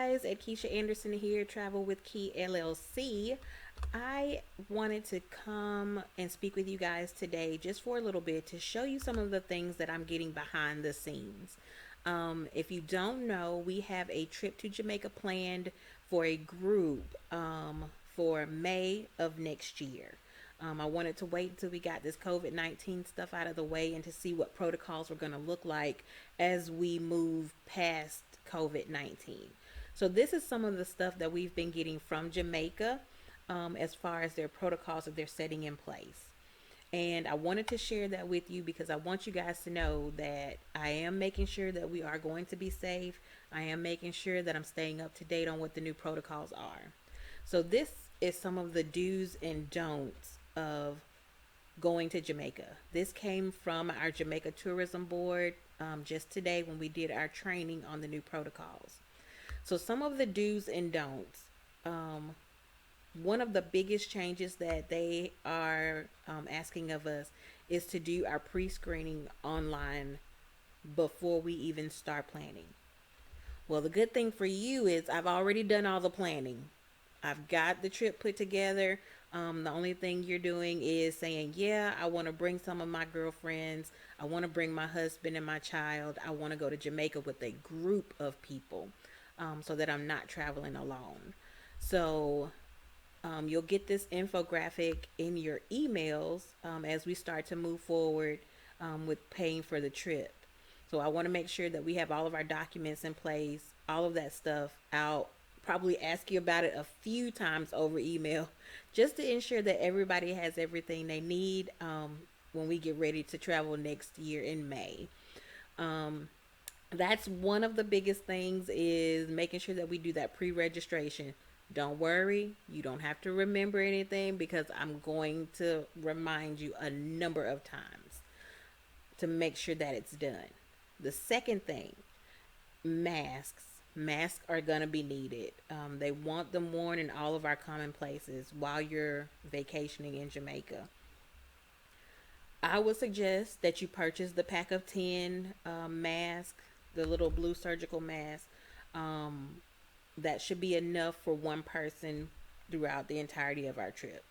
guys, at Keisha Anderson here, Travel with Key LLC. I wanted to come and speak with you guys today just for a little bit to show you some of the things that I'm getting behind the scenes. If you don't know, we have a trip to Jamaica planned for a group for May of next year. I wanted to wait until we got this COVID-19 stuff out of the way and to see what protocols were going to look like as we move past COVID-19. So, this is some of the stuff that we've been getting from Jamaica as far as their protocols that they're setting in place. And I wanted to share that with you because I want you guys to know that I am making sure that we are going to be safe. I am making sure that I'm staying up to date on what the new protocols are. So, this is some of the do's and don'ts of going to Jamaica. This came from our Jamaica Tourism Board just today when we did our training on the new protocols. So, some of the do's and don'ts. One of the biggest changes that they are asking of us is to do our pre screening online before we even start planning. Well, the good thing for you is I've already done all the planning. I've got the trip put together. The only thing you're doing is saying, yeah, I want to bring some of my girlfriends. I want to bring my husband and my child. I want to go to Jamaica with a group of people so that I'm not traveling alone. So you'll get this infographic in your emails as we start to move forward with paying for the trip. So I want to make sure that we have all of our documents in place, all of that stuff out. Probably ask you about it a few times over email just to ensure that everybody has everything they need when we get ready to travel next year in May. That's one of the biggest things is making sure that we do that pre-registration. Don't worry, you don't have to remember anything because I'm going to remind you a number of times to make sure that it's done. The second thing, masks. Masks are going to be needed. They want them worn in all of our common places while you're vacationing in Jamaica. I would suggest that you purchase the pack of 10 mask, the little blue surgical mask. That should be enough for one person throughout the entirety of our trip.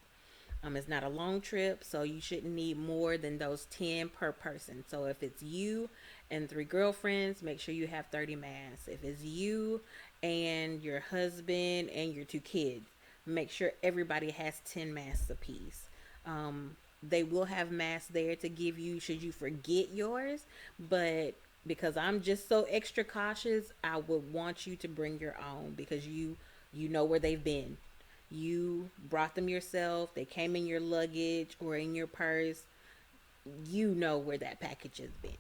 It's not a long trip, so you shouldn't need more than those 10 per person. So if it's you and 3 girlfriends, make sure you have 30 masks. If it's you and your husband and your 2 kids, make sure everybody has 10 masks apiece. They will have masks there to give you should you forget yours, but because I'm just so extra cautious, I would want you to bring your own because you know where they've been. You brought them yourself. They came in your luggage or in your purse. You know where that package has been.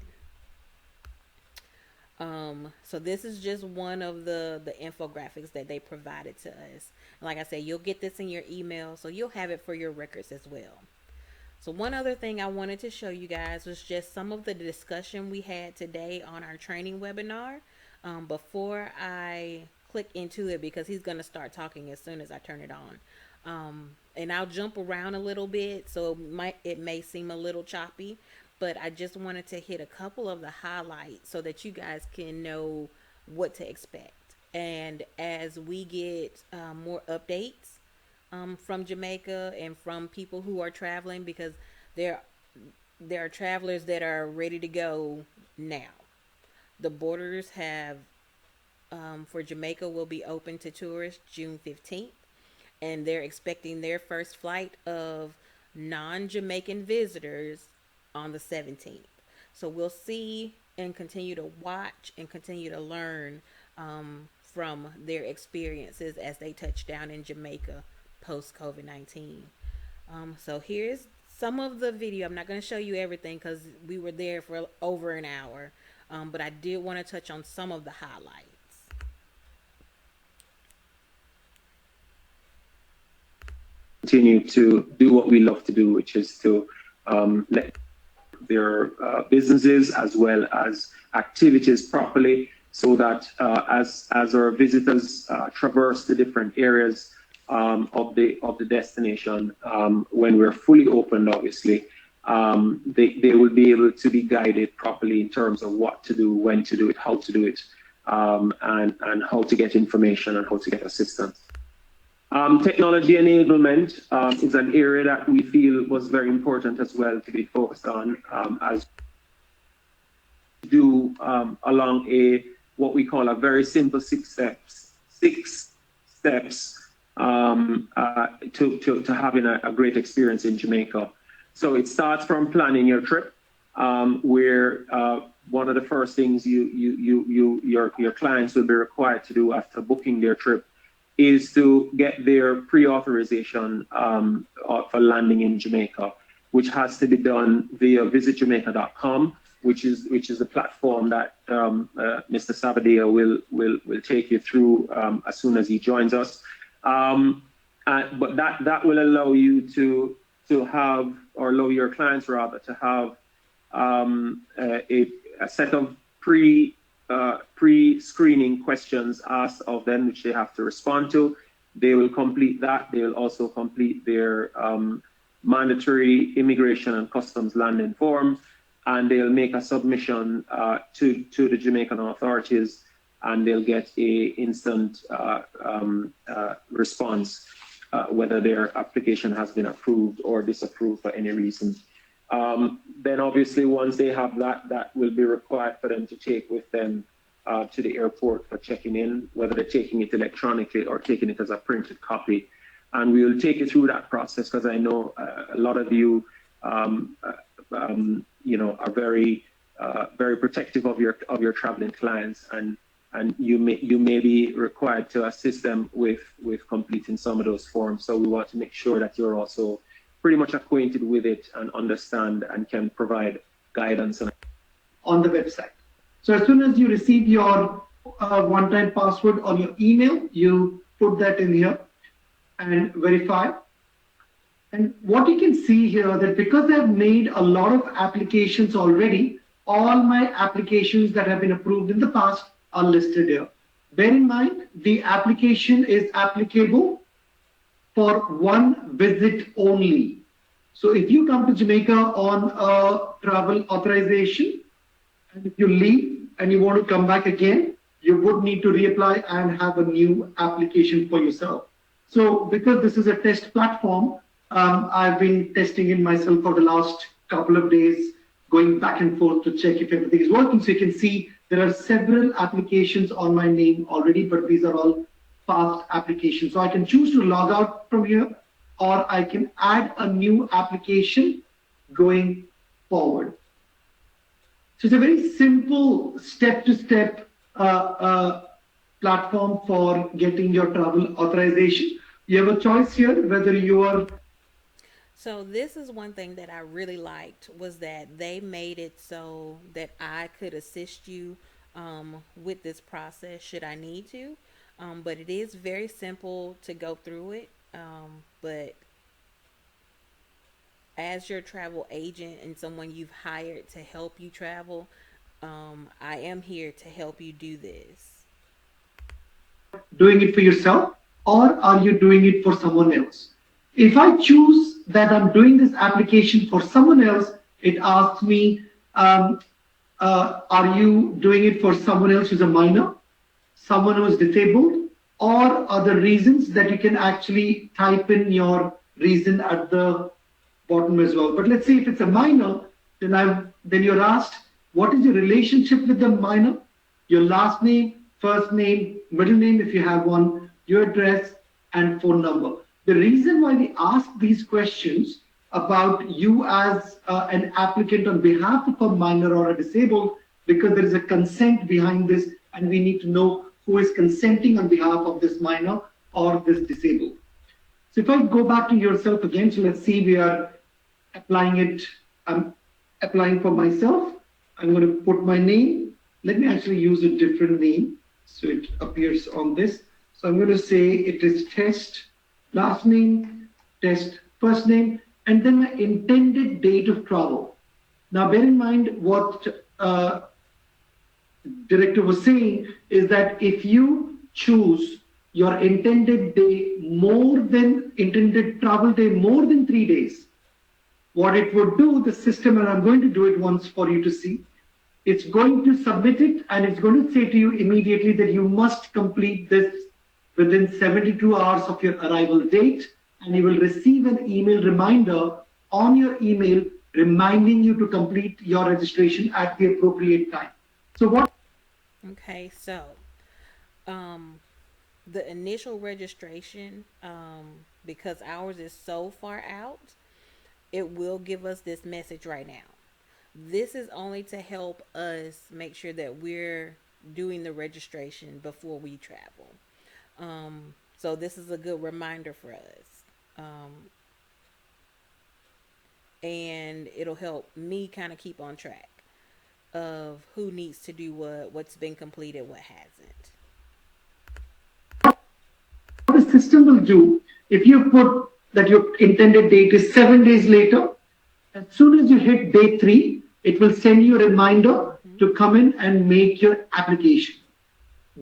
So this is just one of the infographics that they provided to us. Like I said, you'll get this in your email, so you'll have it for your records as well. So one other thing I wanted to show you guys was just some of the discussion we had today on our training webinar. Before I click into it, because he's going to start talking as soon as I turn it on. And I'll jump around a little bit, so it may seem a little choppy, but I just wanted to hit a couple of the highlights so that you guys can know what to expect. And as we get more updates from Jamaica and from people who are traveling, because there are travelers that are ready to go now. The borders have for Jamaica will be open to tourists June 15th, and they're expecting their first flight of non-Jamaican visitors on the 17th. So we'll see and continue to watch and continue to learn from their experiences as they touch down in Jamaica post COVID-19. So here's some of the video. I'm not going to show you everything because we were there for over an hour, but I did want to touch on some of the highlights. Continue to do what we love to do, which is to let their businesses as well as activities properly, so that as our visitors traverse the different areas of the destination, when we're fully opened, obviously, they will be able to be guided properly in terms of what to do, when to do it, how to do it, and how to get information and how to get assistance. Technology enablement is an area that we feel was very important as well to be focused on, as we do along what we call a very simple six steps to having a great experience in Jamaica. So it starts from planning your trip, where one of the first things your clients will be required to do after booking their trip is to get their pre-authorization for landing in Jamaica, which has to be done via visitjamaica.com, which is the platform that Mr. Sabadia will take you through as soon as he joins us. But that will allow you to have, or allow your clients rather, to have a set of pre-screening questions asked of them, which they have to respond to. They will complete that. They will also complete their mandatory immigration and customs landing form, and they'll make a submission to the Jamaican authorities, and they'll get a instant response whether their application has been approved or disapproved for any reason. Then obviously once they have that, that will be required for them to take with them to the airport for checking in, whether they're taking it electronically or taking it as a printed copy. And we will take you through that process, because I know a lot of you, are very protective of your traveling clients, and you may be required to assist them with completing some of those forms. So we want to make sure that you're also pretty much acquainted with it and understand and can provide guidance on the website. So as soon as you receive your one-time password on your email, you put that in here and verify. And what you can see here, that because I've made a lot of applications already, all my applications that have been approved in the past are listed here. Bear in mind, the application is applicable for one visit only. So if you come to Jamaica on a travel authorization, and if you leave and you want to come back again, you would need to reapply and have a new application for yourself. So because this is a test platform, I've been testing it myself for the last couple of days, going back and forth to check if everything is working. So you can see there are several applications on my name already, but these are all past applications. So I can choose to log out from here, or I can add a new application going forward. So it's a very simple step-to-step platform for getting your travel authorization. You have a choice here whether you are. So this is one thing that I really liked, was that they made it so that I could assist you with this process should I need to. But it is very simple to go through it. But as your travel agent and someone you've hired to help you travel, I am here to help you do this. Doing it for yourself, or are you doing it for someone else? If I choose that I'm doing this application for someone else, it asks me, are you doing it for someone else who's a minor, someone who is disabled, or other reasons that you can actually type in your reason at the bottom as well. But let's say if it's a minor, then you're asked, what is your relationship with the minor? Your last name, first name, middle name if you have one, your address, and phone number. The reason why we ask these questions about you as an applicant on behalf of a minor or a disabled, because there is a consent behind this, and we need to know who is consenting on behalf of this minor or this disabled. So if I go back to yourself again, so let's see, we are applying it. I'm applying for myself. I'm going to put my name. Let me actually use a different name so it appears on this. So I'm going to say it is test last name, test first name, and then my intended date of travel. Now bear in mind what director was saying is that if you choose your intended travel day more than 3 days, what it would do, the system, and I'm going to do it once for you to see, it's going to submit it and it's going to say to you immediately that you must complete this within 72 hours of your arrival date, and you will receive an email reminder on your email reminding you to complete your registration at the appropriate time. So what Okay, so um, the initial registration, because ours is so far out, it will give us this message right now. This is only to help us make sure that we're doing the registration before we travel. So this is a good reminder for us. And it'll help me kind of keep on track of who needs to do what, what's been completed, what hasn't. the system will do, if you put that your intended date is 7 days later, as soon as you hit day 3, it will send you a reminder Mm-hmm. to come in and make your application.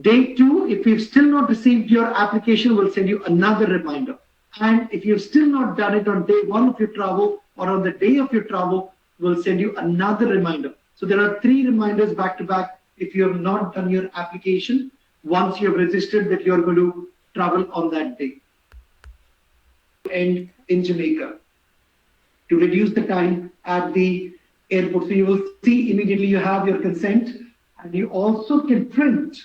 Day 2, if you've still not received your application, will send you another reminder. And if you've still not done it on day 1 of your travel or on the day of your travel, will send you another reminder. So there are 3 reminders back to back if you have not done your application once you have registered that you're going to travel on that day. And in Jamaica, to reduce the time at the airport. So you will see immediately you have your consent, and you also can print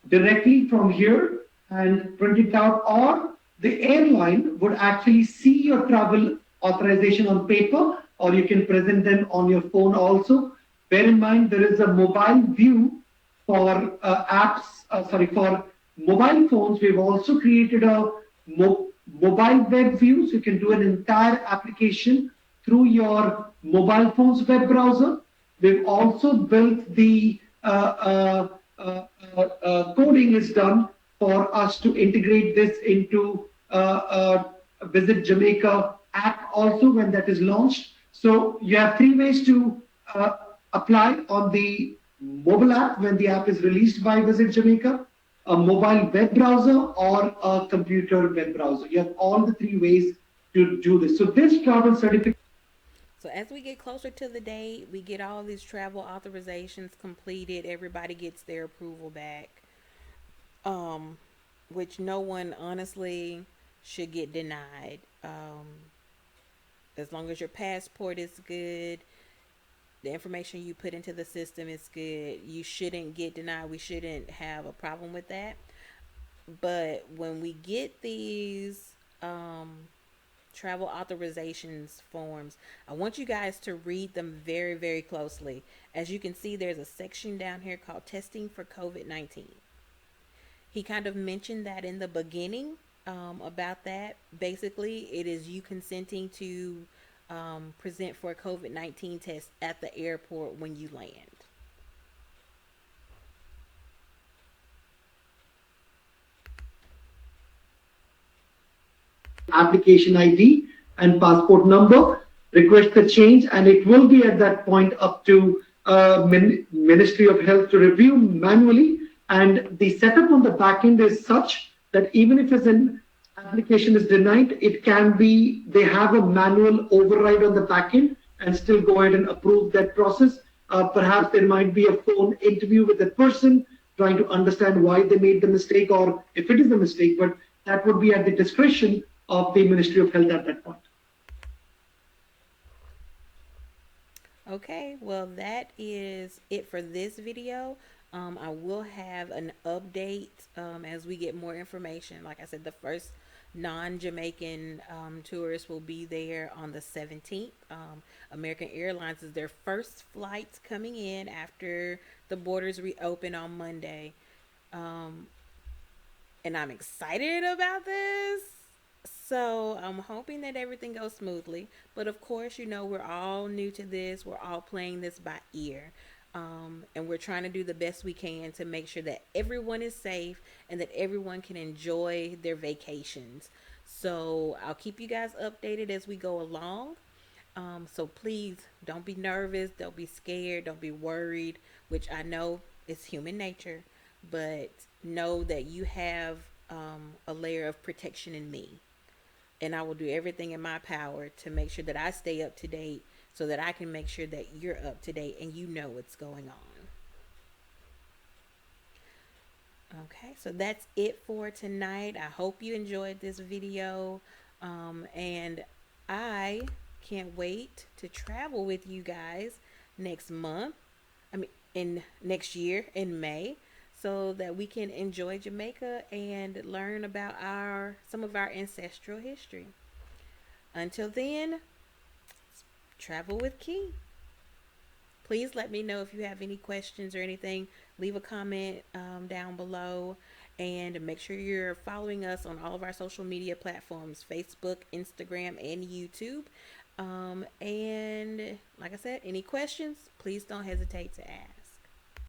directly from here and print it out, or the airline would actually see your travel authorization on paper, or you can present them on your phone also. Bear in mind there is a mobile view for for mobile phones. We've also created a mobile web view, so you can do an entire application through your mobile phone's web browser. We've also built the coding is done for us to integrate this into Visit Jamaica app also when that is launched. So you have 3 ways to apply on the mobile app when the app is released by Visit Jamaica, a mobile web browser or a computer web browser. You have all the 3 ways to do this. So this travel certificate. So as we get closer to the date, we get all these travel authorizations completed. Everybody gets their approval back, um, which no one honestly should get denied. As long as your passport is good, the information you put into the system is good, you shouldn't get denied. We shouldn't have a problem with that. But when we get these travel authorizations forms, I want you guys to read them very, very closely. As you can see, there's a section down here called Testing for COVID-19. He kind of mentioned that in the beginning, about that. Basically, it is you consenting to present for a COVID-19 test at the airport when you land. Application ID and passport number, request the change, and it will be at that point up to Ministry of Health to review manually. And the setup on the back end is such that even if an application is denied, it can be, they have a manual override on the back end and still go ahead and approve that process. Perhaps there might be a phone interview with that person trying to understand why they made the mistake or if it is a mistake, but that would be at the discretion of the Ministry of Health at that point. Okay, well, that is it for this video. I will have an update as we get more information. Like I said, the first non-Jamaican tourists will be there on the 17th. American Airlines is their first flights coming in after the borders reopen on Monday. And I'm excited about this. So I'm hoping that everything goes smoothly. But of course, you know, we're all new to this. We're all playing this by ear. And we're trying to do the best we can to make sure that everyone is safe and that everyone can enjoy their vacations. So I'll keep you guys updated as we go along. So please don't be nervous, don't be scared, don't be worried, which I know is human nature, but know that you have a layer of protection in me. And I will do everything in my power to make sure that I stay up to date so that I can make sure that you're up to date and you know what's going on. Okay, so that's it for tonight. I hope you enjoyed this video. And I can't wait to travel with you guys next month. I mean, in next year in May, so that we can enjoy Jamaica and learn about our some of our ancestral history. Until then, travel with Key. Please let me know if you have any questions or anything. Leave a comment down below, and make sure you're following us on all of our social media platforms: Facebook, Instagram, and YouTube. And like I said, any questions, please don't hesitate to ask.